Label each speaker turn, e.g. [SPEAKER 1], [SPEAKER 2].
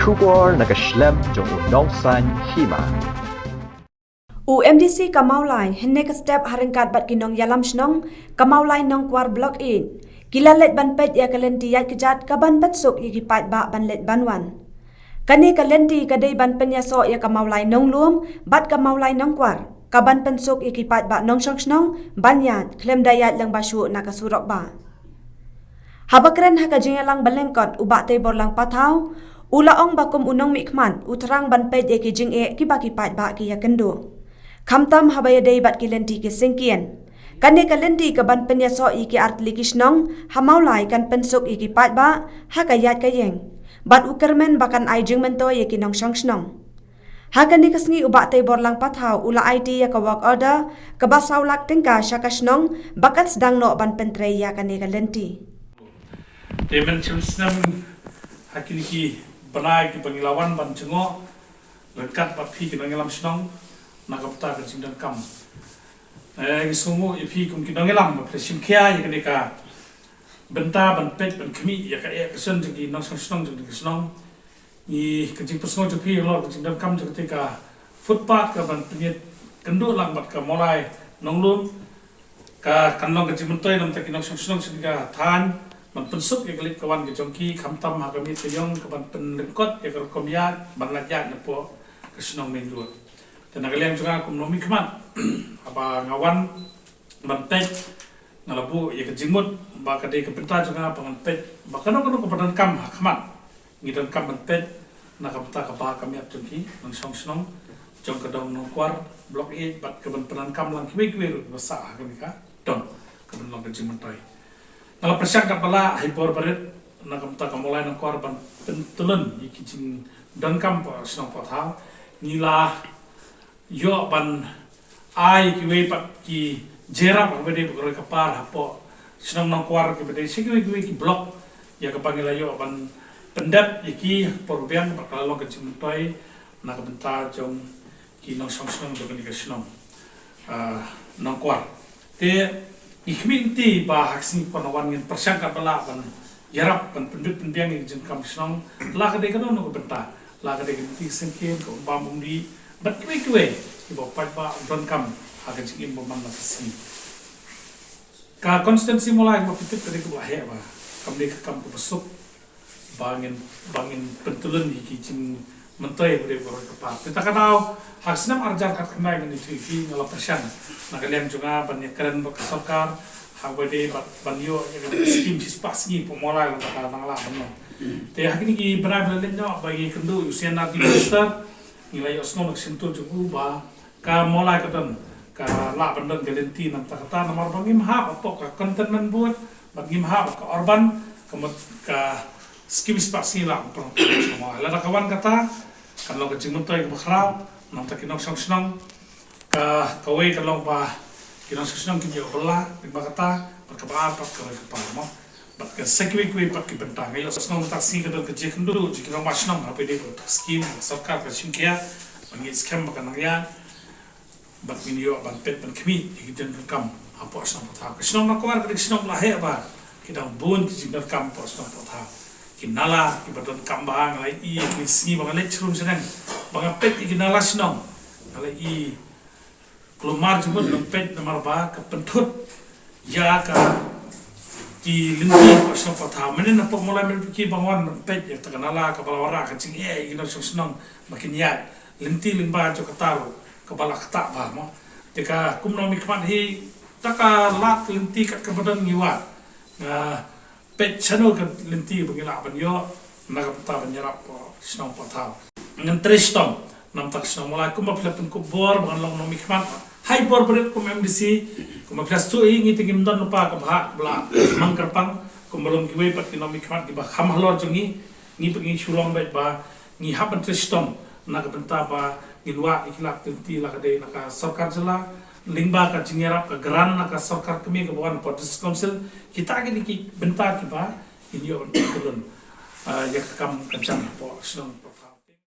[SPEAKER 1] Shubor nakaslem jong nongsan hima.
[SPEAKER 2] UMDC Kamaulai henne ka step haringkat bat kinong yalam snong Kamaulai nong kwar block in kilalet ban pet ya kalenti ya kejat kaban batsuk ya kipat ba ban let banwan kani kalenti kadai ban penyaso ya Kamaulai nong luom bat Kamaulai nong kwar kaban pensuk ya kipat ba nong snong banyat klem dayat lang basu nakasurok ba habakren hakajengalang balengkot ubak tebor lang patau ulaong bakum unong mikman utrang ban pet ya kijing e kipat ba ki ya kendo Kamtam habaya day bat kilenti ke sengkian. Kane kalenti ke ban penyaso iki artli kisnong, hamaulai kan pensuk iki pat ba, hakayat kayeng. Bat ukermen bakan ay jeng mento ye kinong syangsnong. Hakani kasngi ubak tay borlang pathau ula ID ya ka work order, ke basaw lak tingka syakasnong, bakat sedang no ban pentre ya kane kalenti.
[SPEAKER 3] Demen cemsnam hakini ki banai ki pangilawan ban cengo, lekat bat pi ki pangilam snong, nakapta ka cingdan kam isumu ipi kum kinong elam presim kia ya kenika benta ban pet ban kemi ya ka eksen jegi nong snong jegi snong ni kecing pesno jepi lor cingdan kam ketika footpath ka ban penyet kendu lang bat ka mulai nong lum ka kanong kecing mentoy nam ta kinong snong ketika than ban pensuk ya kelik kawan ke jongki kamtam ha kami teyong ka ban penlekot ya ka komyat ban lajak na po ke snong mendu dan kalian juga kumnomi kemat apa ngawan mentek ngalabu ya kejimut baka de kepenta juga pengentek bahkan ono kepadan kam kemat ngidan kam mentek nakapta kapa kami atungki nang song jong kedong no kwar blok e bat kebenpenan kam lang kiwe basa kami ka don kebenong kejimut toy ngala persyak kapala hyper baret nakapta kamulai nang kwar ban pentulun ikijing dan kam pa snong pathau nila yo ban ai ki we pat ki jera pa bede ko kapar hapo sinong nang kwar ki bede sikwe ki blok ya kapangila yo ban pendat iki porbian bakal lo ke cimtoy na kabenta jong ki nong song do ni sinong nang kwar te ikminti ba haksi panawan ngin persangka bala ban yarap ban pendut penbiang ni jeng kam sinong la ka de ka no benta la ka de ki sengken ko bamum di bat kiwe ibo pat ba don kam akan sing imbo man nasi ka konstansi mulai mo pitit tadi ko bahe ba kam de kam ko besuk bangin pentulun iki cing mentoy bude ko ka kita kadau haksnam arjar kat kenai ni TV ngala persian na kalian juga banyak keren ba sarkar hawade banyo skim sispas ni pemulai la ka nangla banno te hakini ki benar-benar lenyo bagi kendu usia nanti master nilai osno nak sentuh jugu ba ka mulai kadon ka la bandon galenti nam takata namar bangim ha opo ka konten nan buat bangim ha ka orban ka skim spasi la pro sama la kawan kata kan lo kecing mentoy ka bakhrau nam takinok song ka kawai ka lo ba kinok song ki yo bela ba kata ka ba apa ka pa mo bat ka sekwi pat ki bentang ayo osno taksi kadon kecing kendu jikino masnong apa de skim sarkar ka simkia bangi skem bakan ya bat minyo ban pet ban kemi ikijen kam apa asam patha kisnong nakwar ka kisnong lahe ba kidang bun kijin kam po asam patha kinala kibadon kam bang lai i ni singi bang le chrum seneng bang pet ikinala snong lai i klumar jumut pet namar ba ka pentut ya ka ki linti asam patha menen na po mulai men ki bangwan pet ya takanala ka balawara ka ching e ikinong snong makin ya linti limba jo katalo kepala ketak ba mo tika kumno mikman hi taka lat linti kat kebadan ngiwa na pet channel kat linti bangila banyo na kapta banyarap po snong patao ngan tristom nam tak snong mulai kum baplepen ko bor bangan long no mikman hai bor beret kum MDC kum aplas tu ngi tingim don pa ka bha bla mangkarpang kum belum kiwe pat ki no mikman ki ba khamhlor jongi ngi pengi chulong bet ba ngi hapan tristom na kapenta ba gilwa ikilak tinti la kade naka sarkar jela lingba ka jingerap ka gran naka sarkar kemi ka bawan Portis Council kita gini ki bentar ki ba inyo turun ya kam kacang po snong